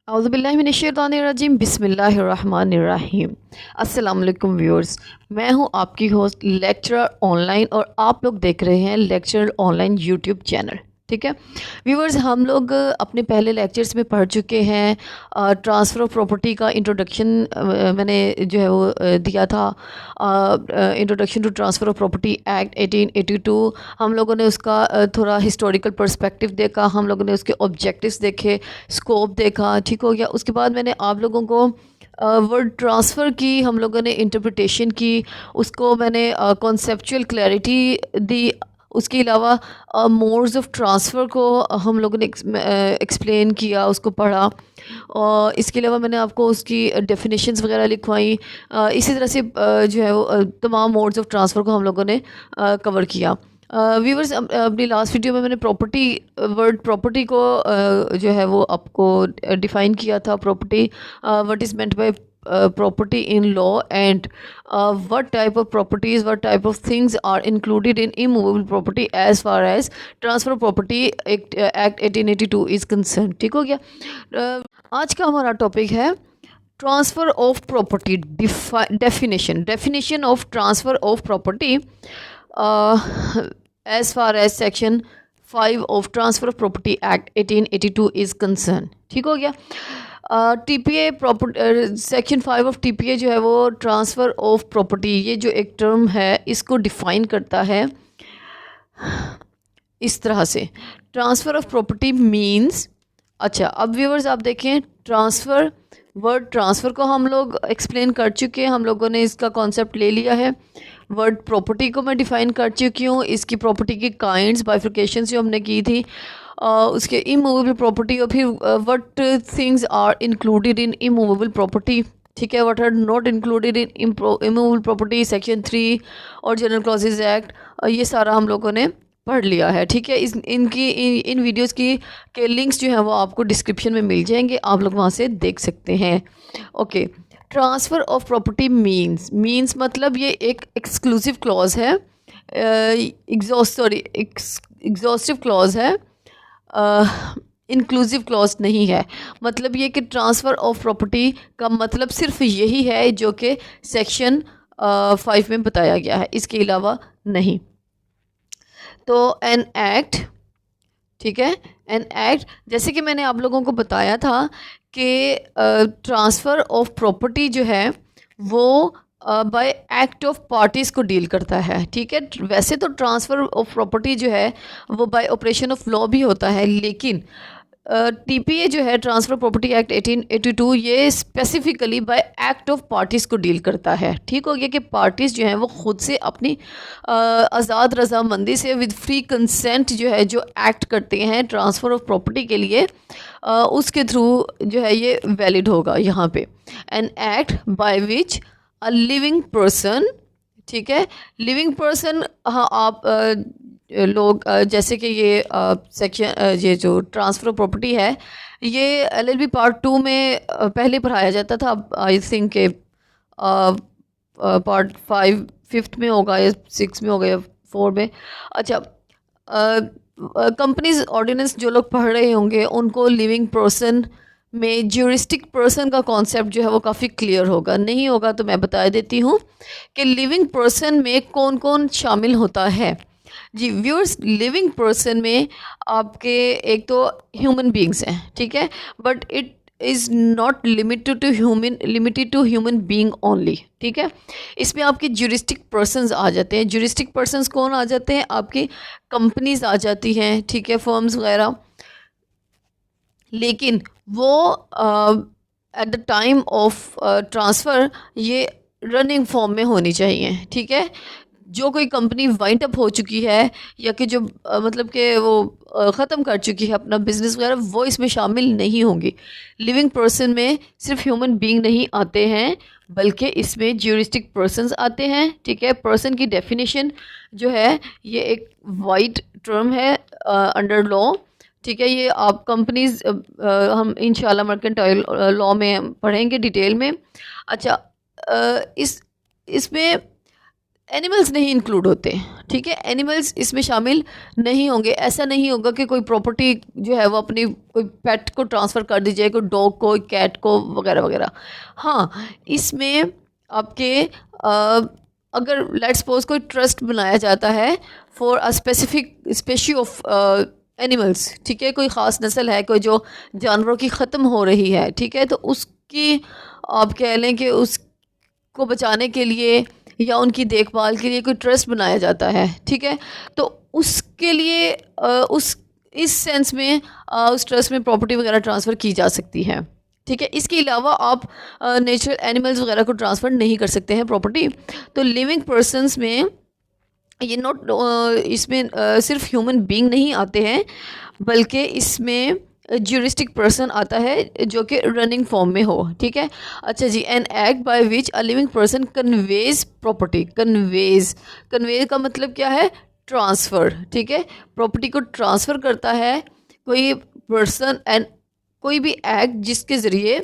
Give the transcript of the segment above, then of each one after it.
औज़ुबिल्लाहिमिनश्शैतानिर्रजीम बिस्मिल्लाहिर्रहमानिर्रहीम। अस्सलाम वालेकुम व्यूअर्स, मैं हूं आपकी होस्ट लेक्चरर ऑनलाइन और आप लोग देख रहे हैं लेक्चरर ऑनलाइन यूट्यूब चैनल। ठीक है व्यूअर्स, हम लोग अपने पहले लेक्चर्स में पढ़ चुके हैं ट्रांसफ़र ऑफ प्रॉपर्टी का इंट्रोडक्शन। मैंने जो है वो दिया था introduction to transfer of property act 1882। हम लोगों ने उसका थोड़ा हिस्टोरिकल पर्सपेक्टिव देखा, हम लोगों ने उसके ऑब्जेक्टिव्स देखे, स्कोप देखा। ठीक हो गया। उसके बाद मैंने आप लोगों को वर्ड ट्रांसफ़र की, हम लोगों ने इंटरप्रिटेशन की, उसको मैंने कॉन्सेप्चुअल क्लैरिटी दी। उसके अलावा मोड्स ऑफ ट्रांसफ़र को हम लोगों ने एक्सप्लेन किया, उसको पढ़ा। और इसके अलावा मैंने आपको उसकी डेफिनेशंस वगैरह लिखवाई। इसी तरह से जो है वो तमाम मोड्स ऑफ ट्रांसफ़र को हम लोगों ने कवर किया। व्यूवर्स, अपनी लास्ट वीडियो में मैंने प्रॉपर्टी वर्ड प्रॉपर्टी को जो है वो आपको डिफ़ाइन किया था। Property, what is meant by property in law, and what type of properties, what type of things are included in immovable property as far as transfer of property act 1882 is concerned। ठीक हो गया। आज का हमारा topic है transfer of property definition of transfer of property as far as section 5 of transfer of property act 1882 is concern. ठीक हो गया। TPA property section 5 of TPA जो है वो ट्रांसफ़र ऑफ प्रॉपर्टी, ये जो एक टर्म है इसको डिफ़ाइन करता है इस तरह से। ट्रांसफ़र ऑफ प्रॉपर्टी मींस, अच्छा अब व्यूवर्स आप देखें, ट्रांसफ़र वर्ड ट्रांसफ़र को हम लोग एक्सप्लेन कर चुके हैं, हम लोगों ने इसका कॉन्सेप्ट ले लिया है। वर्ड प्रॉपर्टी को मैं डिफ़ाइन कर चुकी हूँ, इसकी प्रॉपर्टी की काइंड्स बाइफिकेशंस जो हमने की थी, उसके इमूवेबल प्रॉपर्टी, और फिर what things are included in immovable property. ठीक है, what are not included in immovable property section 3 और जनरल क्लॉजेज एक्ट, ये सारा हम लोगों ने पढ़ लिया है। ठीक है, इन वीडियोस की के लिंक्स जो हैं वो आपको डिस्क्रिप्शन में मिल जाएंगे, आप लोग वहाँ से देख सकते हैं। Okay, transfer of property means मतलब ये एक एक्सक्लूसिव क्लॉज है, एग्जॉस्टिव क्लॉज है, इंक्लूसिव क्लॉज नहीं है। मतलब ये कि ट्रांसफ़र ऑफ प्रॉपर्टी का मतलब सिर्फ यही है जो कि सेक्शन 5 में बताया गया है, इसके अलावा नहीं। तो एन एक्ट, ठीक है, एन एक्ट, जैसे कि मैंने आप लोगों को बताया था कि ट्रांसफ़र ऑफ प्रॉपर्टी जो है वो बाय एक्ट ऑफ पार्टीज़ को डील करता है। ठीक है, वैसे तो ट्रांसफ़र ऑफ प्रॉपर्टी जो है वो बाय ऑपरेशन ऑफ लॉ भी होता है, लेकिन टीपीए जो है ट्रांसफ़र प्रॉपर्टी एक्ट 1882 ये specifically bye act of parties को डील करता है। ठीक हो गया कि पार्टीज़ जो हैं वो खुद से अपनी आज़ाद रजामंदी से विद फ्री कंसेंट जो है जो एक्ट करते हैं ट्रांसफ़र ऑफ प्रॉपर्टी के लिए, उसके थ्रू जो है ये वैलिड होगा यहाँ पे। N act by which a living person, ठीक है, लिविंग पर्सन, हाँ आप लोग जैसे कि ये सेक्शन ये जो ट्रांसफ़र ऑफ प्रॉपर्टी है ये एलएलबी पार्ट 2 में पहले पढ़ाया जाता था। अब आई थिंक के पार्ट 5 5th में होगा या 6 में होगा या 4 में। अच्छा, कंपनीज ऑर्डिनेंस जो लोग पढ़ रहे होंगे उनको लिविंग पर्सन में ज्यूरिस्टिक पर्सन का कॉन्सेप्ट जो है वो काफ़ी क्लियर होगा। नहीं होगा तो मैं बता देती हूँ कि लिविंग पर्सन में कौन कौन शामिल होता है। जी व्यूअर्स, लिविंग पर्सन में आपके एक तो ह्यूमन बींग्स हैं, ठीक है, but it is not limited to human being only. ठीक है, इसमें आपके ज्यूरिस्टिक पर्सनस आ जाते हैं। ज्यूरिस्टिक पर्सनस कौन आ जाते हैं? आपकी कंपनीज आ जाती हैं, ठीक है, फर्म्स वगैरह, लेकिन वो at the time of transfer ये रनिंग फॉर्म में होनी चाहिए। ठीक है, जो कोई कंपनी वाइंड अप हो चुकी है या कि जो मतलब कि वो ख़त्म कर चुकी है अपना बिजनेस वगैरह, वो इसमें शामिल नहीं होंगी। लिविंग पर्सन में सिर्फ ह्यूमन बीइंग नहीं आते हैं बल्कि इसमें ज्यूरिस्टिक पर्सन्स आते हैं। ठीक है, पर्सन की डेफिनेशन जो है ये एक वाइड टर्म है अंडर लॉ। ठीक है, ये आप कंपनीज हम इंशाल्लाह मर्केंटाइल लॉ में पढ़ेंगे डिटेल में। अच्छा, इसमें एनिमल्स नहीं इंक्लूड होते, ठीक है, एनिमल्स इसमें शामिल नहीं होंगे। ऐसा नहीं होगा कि कोई प्रॉपर्टी जो है वो अपनी कोई पेट को ट्रांसफ़र कर दी जाए, कोई डॉग को, कैट को वगैरह वगैरह। हाँ, इसमें आपके अगर लेट्स सपोज कोई ट्रस्ट बनाया जाता है for a specific species of animals, ठीक है, कोई ख़ास नस्ल है, कोई जो जानवरों की ख़त्म हो रही है, ठीक है, तो उसकी आप कह लें कि उसको बचाने के लिए या उनकी देखभाल के लिए कोई ट्रस्ट बनाया जाता है, ठीक है, तो उसके लिए उस इस सेंस में उस ट्रस्ट में प्रॉपर्टी वगैरह ट्रांसफ़र की जा सकती है, ठीक है। इसके अलावा आप नेचुरल एनिमल्स वगैरह को ट्रांसफ़र नहीं कर सकते हैं प्रॉपर्टी। तो लिविंग पर्सनस में ये नॉट इसमें सिर्फ ह्यूमन बीइंग नहीं आते हैं, बल्कि इसमें ज्यूरिस्टिक पर्सन आता है जो कि रनिंग फॉर्म में हो, ठीक है। अच्छा जी, an act by which a living person conveys property. Conveys का मतलब क्या है? ट्रांसफ़र, ठीक है, प्रॉपर्टी को ट्रांसफ़र करता है कोई पर्सन, एंड कोई भी एक्ट जिसके ज़रिए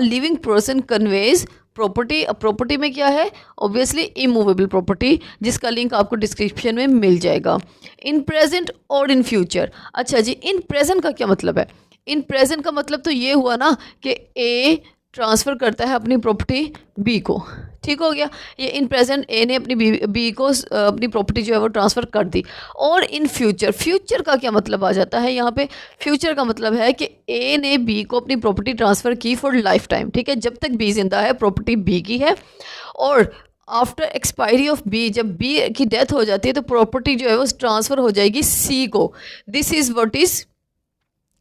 living person conveys property. Property में क्या है? ऑब्वियसली इमूवेबल प्रॉपर्टी, जिसका लिंक आपको डिस्क्रिप्शन में मिल जाएगा। इन प्रेजेंट और इन फ्यूचर। अच्छा जी, इन प्रेजेंट का क्या मतलब है? इन प्रेजेंट का मतलब तो ये हुआ ना कि ए ट्रांसफ़र करता है अपनी प्रॉपर्टी बी को, ठीक हो गया। ये इन प्रेजेंट ए ने अपनी बी को अपनी प्रॉपर्टी जो है वो ट्रांसफ़र कर दी। और इन फ्यूचर, फ्यूचर का क्या मतलब आ जाता है यहाँ पे? फ्यूचर का मतलब है कि ए ने बी को अपनी प्रॉपर्टी ट्रांसफ़र की फॉर लाइफ टाइम, ठीक है, जब तक बी जिंदा है प्रॉपर्टी बी की है। और आफ्टर एक्सपायरी ऑफ बी, जब बी की डेथ हो जाती है तो प्रॉपर्टी जो है वो ट्रांसफ़र हो जाएगी सी को। This is what is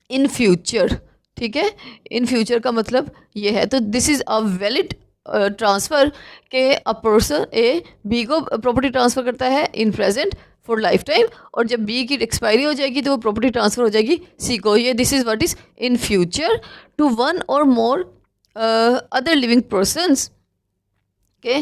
in future, ठीक है। इन फ्यूचर का मतलब ये है। तो this is a valid transfer के अ पर्सन ए बी को प्रॉपर्टी ट्रांसफ़र करता है in present for life time, और जब बी की एक्सपायरी हो जाएगी तो वो प्रॉपर्टी ट्रांसफ़र हो जाएगी सी को। ये this is what is in future to one or more other living persons. के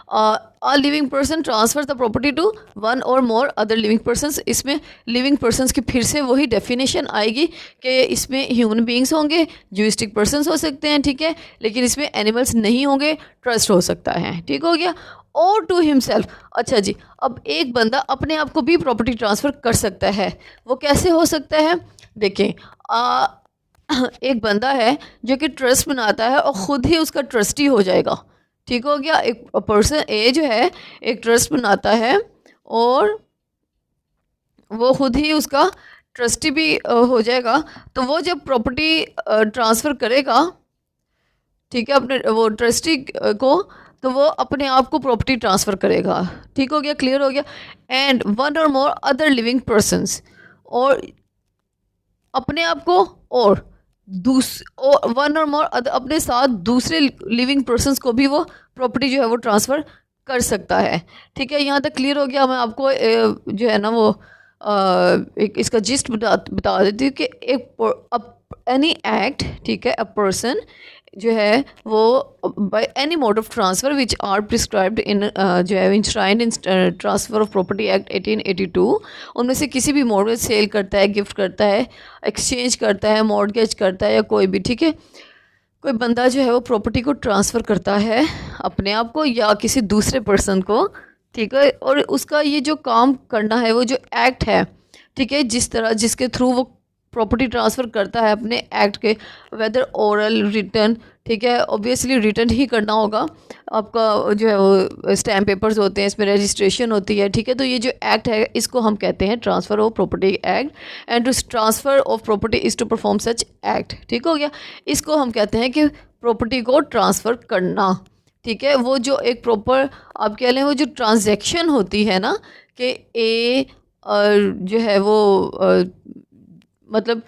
a living person transfer the property to one or more other living persons. इसमें लिविंग पर्सनस की फिर से वही डेफिनेशन आएगी कि इसमें ह्यूमन बीइंग्स होंगे, ज्यूरिस्टिक पर्सनस हो सकते हैं, ठीक है, लेकिन इसमें एनिमल्स नहीं होंगे, ट्रस्ट हो सकता है, ठीक हो गया। और टू हिमसेल्फ। अच्छा जी, अब एक बंदा अपने आप को भी प्रॉपर्टी ट्रांसफ़र कर सकता है। वो कैसे हो सकता है? देखें, एक बंदा है जो कि ट्रस्ट बनाता है और ख़ुद ही उसका ट्रस्टी हो जाएगा, ठीक हो गया। एक पर्सन ए जो है एक ट्रस्ट बनाता है और वो खुद ही उसका ट्रस्टी भी हो जाएगा। तो वो जब प्रॉपर्टी ट्रांसफ़र करेगा, ठीक है, अपने वो ट्रस्टी को, तो वो अपने आप को प्रॉपर्टी ट्रांसफ़र करेगा, ठीक हो गया, क्लियर हो गया। And one or more other living persons, और अपने आप को और वन और मोर अपने साथ दूसरे लिविंग पर्सनस को भी वो प्रॉपर्टी जो है वो ट्रांसफ़र कर सकता है, ठीक है। यहाँ तक क्लियर हो गया। मैं आपको जो है ना वो एक इसका जिस्ट बता देती हूँ कि एक एनी एक्ट, ठीक है, अ पर्सन जो है वो by any mode of transfer which are prescribed in जो है enshrined in transfer of property act 1882, उनमें से किसी भी मोड में सेल करता है, गिफ्ट करता है, एक्सचेंज करता है, मॉर्गेज करता है, या कोई भी, ठीक है, कोई बंदा जो है वो प्रॉपर्टी को ट्रांसफ़र करता है अपने आप को या किसी दूसरे पर्सन को, ठीक है, और उसका ये जो काम करना है, वो जो एक्ट है, ठीक है, जिसके थ्रू वो प्रॉपर्टी ट्रांसफ़र करता है अपने एक्ट के, वेदर ओरल रिटर्न, ठीक है, ऑब्वियसली रिटर्न ही करना होगा। आपका जो है वो स्टैम्प पेपर्स होते हैं, इसमें रजिस्ट्रेशन होती है, ठीक है। तो ये जो एक्ट है इसको हम कहते हैं transfer of property act, and to transfer of property is to perform such act, ठीक हो गया। इसको हम कहते हैं कि प्रॉपर्टी को ट्रांसफ़र करना, ठीक है। वो जो एक प्रॉपर आप कह लें वो जो ट्रांजैक्शन होती है ना कि ए जो है वो मतलब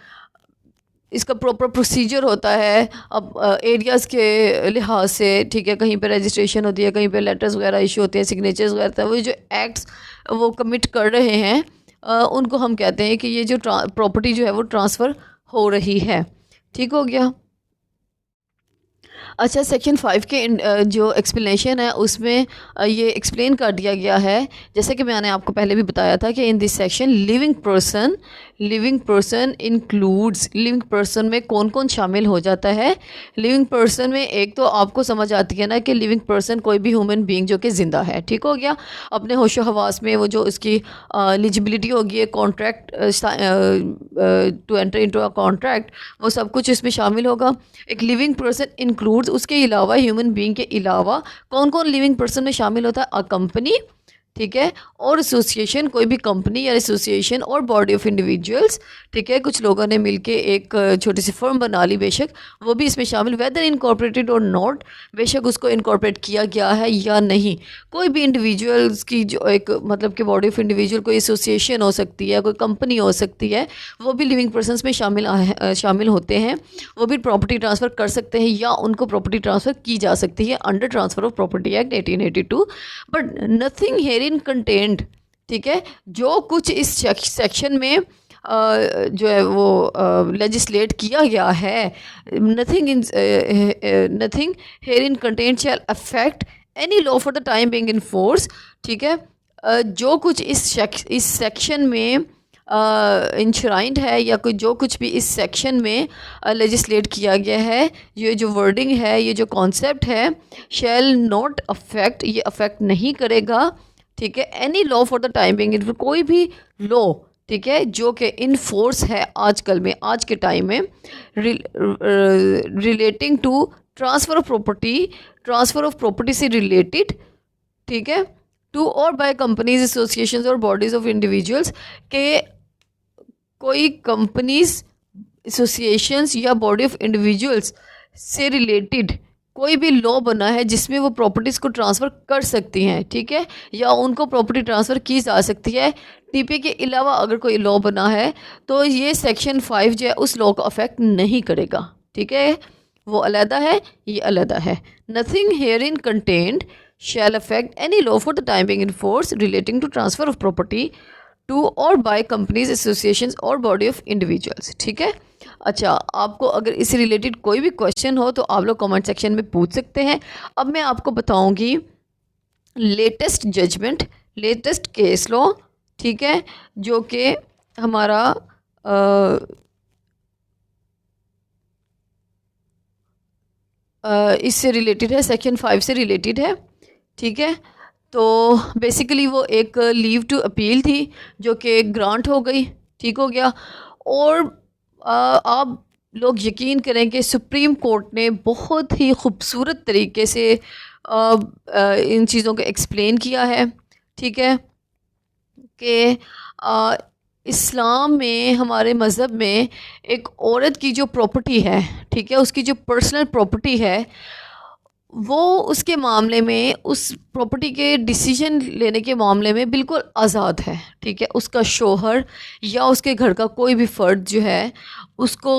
इसका प्रॉपर प्रोसीजर होता है अब एरियाज़ के लिहाज से, ठीक है, कहीं पे रजिस्ट्रेशन होती है, कहीं पे लेटर्स वगैरह इशू होते हैं, सिग्नेचर्स वगैरह, तो वो जो एक्ट्स वो कमिट कर रहे हैं उनको हम कहते हैं कि ये जो प्रॉपर्टी जो है वो ट्रांसफ़र हो रही है, ठीक हो गया। अच्छा, सेक्शन 5 के जो एक्सप्लेनेशन है उसमें ये एक्सप्लेन कर दिया गया है, जैसे कि मैंने आपको पहले भी बताया था कि in this section living person includes, living person में कौन कौन शामिल हो जाता है। लिविंग पर्सन में एक तो आपको समझ आती है ना कि लिविंग पर्सन कोई भी ह्यूमन बीइंग जो कि ज़िंदा है, ठीक हो गया, अपने होशो हवास में, वो जो उसकी एलिजिबिलिटी होगी है contract to enter into a contract, वो सब कुछ इसमें शामिल होगा। एक लिविंग पर्सन इंक्लूड्स, उसके अलावा ह्यूमन बीइंग के अलावा कौन कौन लिविंग पर्सन में शामिल होता है, अ कंपनी, ठीक है, और एसोसिएशन, कोई भी कंपनी या एसोसिएशन, और बॉडी ऑफ इंडिविजुअल्स, ठीक है, कुछ लोगों ने मिलके एक छोटी सी फर्म बना ली, बेशक वो भी इसमें शामिल, वेदर इनकॉर्पोरेटेड और नॉट, बेशक उसको इनकॉर्पोरेट किया गया है या नहीं, कोई भी इंडिविजुअल्स की जो एक मतलब कि बॉडी ऑफ इंडिविजुअल, कोई एसोसिएशन हो सकती है, कोई कंपनी हो सकती है, वो भी लिविंग पर्सनस में शामिल होते हैं। वो भी प्रॉपर्टी ट्रांसफ़र कर सकते हैं या उनको प्रॉपर्टी ट्रांसफ़र की जा सकती है under transfer of property act 1882, but nothing herein content, ठीक है, जो कुछ इस सेक्शन में जो है वो लेजिस्लेट किया गया है, nothing herein contained shall affect any law for the time being in force, ठीक है, जो कुछ इस सेक्शन में इंश्राइंड है या कोई जो कुछ भी इस सेक्शन में लेजिस्लेट किया गया है, ये जो वर्डिंग है, ये जो कॉन्सेप्ट है, शैल नॉट अफेक्ट, ये अफेक्ट नहीं करेगा, ठीक है, any law for the time Bing, कोई भी लॉ, ठीक है, जो कि इन फोर्स है आजकल में, आज के टाइम में, relating to transfer of property से रिलेटेड, ठीक है, to or by companies, associations or bodies of individuals, के कोई कंपनीज, एसोसिएशंस या बॉडी ऑफ इंडिविजुअल्स से रिलेटेड कोई भी लॉ बना है जिसमें वो प्रॉपर्टीज़ को ट्रांसफ़र कर सकती हैं, ठीक है, या उनको प्रॉपर्टी ट्रांसफ़र की जा सकती है, टीपी के अलावा अगर कोई लॉ बना है तो ये सेक्शन 5 जो है उस लॉ को अफेक्ट नहीं करेगा, ठीक है, वो अलहदा है, ये अलहदा है। Nothing herein contained shall affect any law for the time being in force relating to transfer of property to or by companies, associations or body of individuals, ठीक है। अच्छा, आपको अगर इससे रिलेटेड कोई भी क्वेश्चन हो तो आप लोग कमेंट सेक्शन में पूछ सकते हैं। अब मैं आपको बताऊंगी latest judgment, latest case law, ठीक है, जो कि हमारा इससे रिलेटेड है, सेक्शन 5 से रिलेटेड है, ठीक है। तो बेसिकली वो एक लीव टू अपील थी जो कि ग्रांट हो गई, ठीक हो गया, और आप लोग यकीन करें कि सुप्रीम कोर्ट ने बहुत ही खूबसूरत तरीके से इन चीज़ों को एक्सप्लेन किया है, ठीक है, कि इस्लाम में, हमारे मज़हब में, एक औरत की जो प्रॉपर्टी है, ठीक है, उसकी जो पर्सनल प्रॉपर्टी है, वो उसके मामले में, उस प्रॉपर्टी के डिसीजन लेने के मामले में बिल्कुल आज़ाद है, ठीक है। उसका शोहर या उसके घर का कोई भी फ़र्द जो है उसको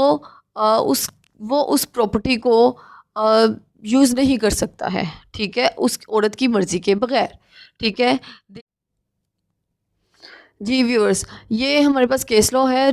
उस प्रॉपर्टी को यूज़ नहीं कर सकता है, ठीक है, उस औरत की मर्ज़ी के बग़ैर, ठीक है। जी व्यूअर्स, ये हमारे पास केस लॉ है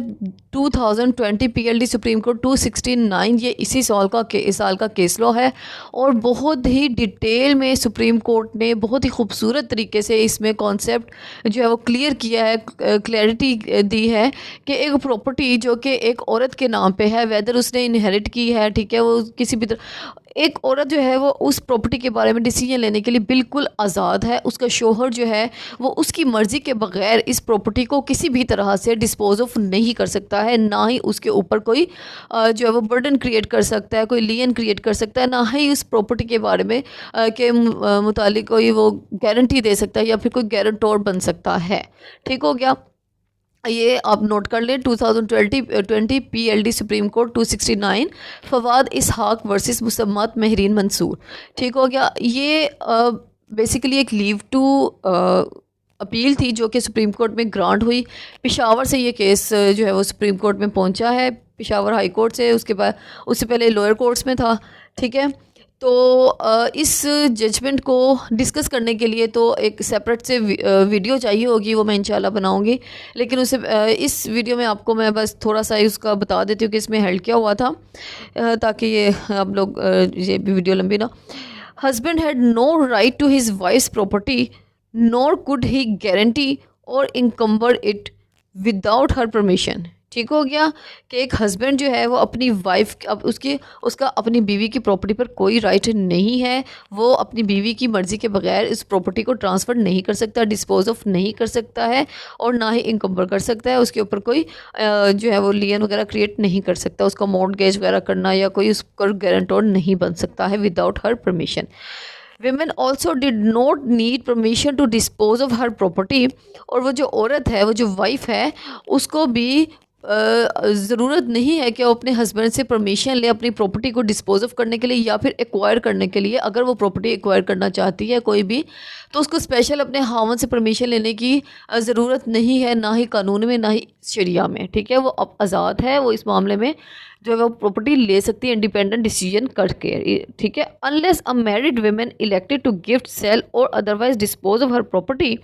2020 पीएलडी सुप्रीम कोर्ट 269, ये इसी साल का केस लॉ है, और बहुत ही डिटेल में सुप्रीम कोर्ट ने बहुत ही खूबसूरत तरीके से इसमें कॉन्सेप्ट जो है वो क्लियर किया है, क्लैरिटी दी है कि एक प्रॉपर्टी जो कि एक औरत के नाम पे है, वेदर उसने इनहेरिट की है, ठीक है, वो किसी भी तरह, एक औरत जो है वो उस प्रॉपर्टी के बारे में डिसीजन लेने के लिए बिल्कुल आज़ाद है। उसका शोहर जो है वो उसकी मर्ज़ी के बग़ैर इस प्रॉपर्टी को किसी भी तरह से डिस्पोज ऑफ नहीं कर सकता है, ना ही उसके ऊपर कोई जो है वो बर्डन क्रिएट कर सकता है, कोई लियन क्रिएट कर सकता है, ना ही उस प्रॉपर्टी के बारे में के मुतालिक कोई वो गारंटी दे सकता है या फिर कोई गारंटोर बन सकता है, ठीक हो गया। ये आप नोट कर लें, 2020 पीएलडी सुप्रीम कोर्ट 269, फवाद इसहाक वर्सेस मुसम्मत महरीन मंसूर, ठीक हो गया। ये बेसिकली एक लीव टू अपील थी जो कि सुप्रीम कोर्ट में ग्रांट हुई। पेशावर से ये केस जो है वो सुप्रीम कोर्ट में पहुंचा है, पेशावर हाई कोर्ट से, उसके बाद उससे पहले लोअर कोर्ट्स में था, ठीक है। तो इस जजमेंट को डिस्कस करने के लिए तो एक सेपरेट से वीडियो चाहिए होगी, वो मैं इंशाल्लाह बनाऊंगी। लेकिन उसे इस वीडियो में आपको मैं बस थोड़ा सा उसका बता देती हूँ कि इसमें हेल्ड क्या हुआ था, ताकि ये आप लोग ये वीडियो लंबी ना। Husband had no right to his wife's property nor could he guarantee or encumber it without her permission. ठीक हो गया कि एक हस्बैंड जो है वो अपनी वाइफ अब उसका अपनी बीवी की प्रॉपर्टी पर कोई राइट नहीं है। वो अपनी बीवी की मर्ज़ी के बगैर इस प्रॉपर्टी को ट्रांसफ़र नहीं कर सकता, डिस्पोज ऑफ नहीं कर सकता है और ना ही इनकम्बर कर सकता है। उसके ऊपर कोई जो है वो लियन वगैरह क्रिएट नहीं कर सकता, उसका मॉर्टगेज वगैरह करना या कोई उस पर गारंटर नहीं बन सकता है without her permission. Women also did not need permission to dispose of her property। और वो जो औरत है, वो जो वाइफ है, उसको भी ज़रूरत नहीं है कि वो अपने हस्बैंड से परमिशन ले अपनी प्रॉपर्टी को डिस्पोज ऑफ करने के लिए या फिर एक्वायर करने के लिए। अगर वो प्रॉपर्टी एक्वायर करना चाहती है कोई भी, तो उसको स्पेशल अपने हावन से परमिशन लेने की ज़रूरत नहीं है, ना ही कानून में ना ही शरिया में। ठीक है, वो अब आज़ाद है, वो इस मामले में जो है वो प्रॉपर्टी ले सकती है इंडिपेंडेंट डिसीजन करके। ठीक है, unless a married women elected to gift sell or otherwise dispose of her property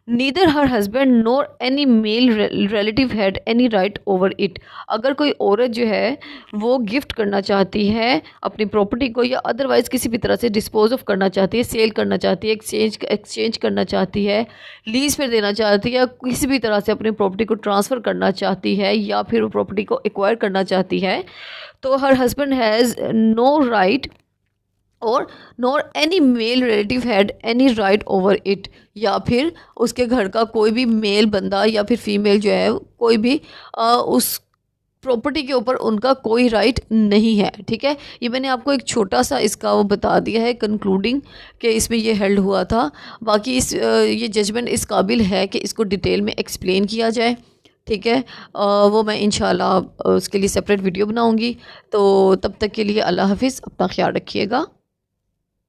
neither her husband nor any male relative had any right over it. अगर कोई औरत जो है वो गिफ्ट करना चाहती है अपनी प्रॉपर्टी को या अदरवाइज़ किसी भी तरह से डिस्पोज ऑफ करना चाहती है, सेल करना चाहती है, एक्सचेंज करना चाहती है, लीज पर देना चाहती है, किसी भी तरह से अपनी प्रॉपर्टी को ट्रांसफ़र करना चाहती है या फिर वो प्रॉपर्टी को एक्वायर करना चाहती है, तो her husband has no right और nor any male relative had any right over it. या फिर उसके घर का कोई भी मेल बंदा या फिर फीमेल जो है कोई भी उस प्रॉपर्टी के ऊपर उनका कोई राइट नहीं है। ठीक है, ये मैंने आपको एक छोटा सा इसका वो बता दिया है कंक्लूडिंग कि इसमें ये हेल्ड हुआ था। बाकी ये जजमेंट इस काबिल है कि इसको डिटेल में एक्सप्लेन किया जाए। ठीक है, वो मैं इंशाल्लाह उसके लिए सेपरेट वीडियो बनाऊंगी। तो तब तक के लिए अल्लाह हाफिज़, अपना ख्याल रखिएगा।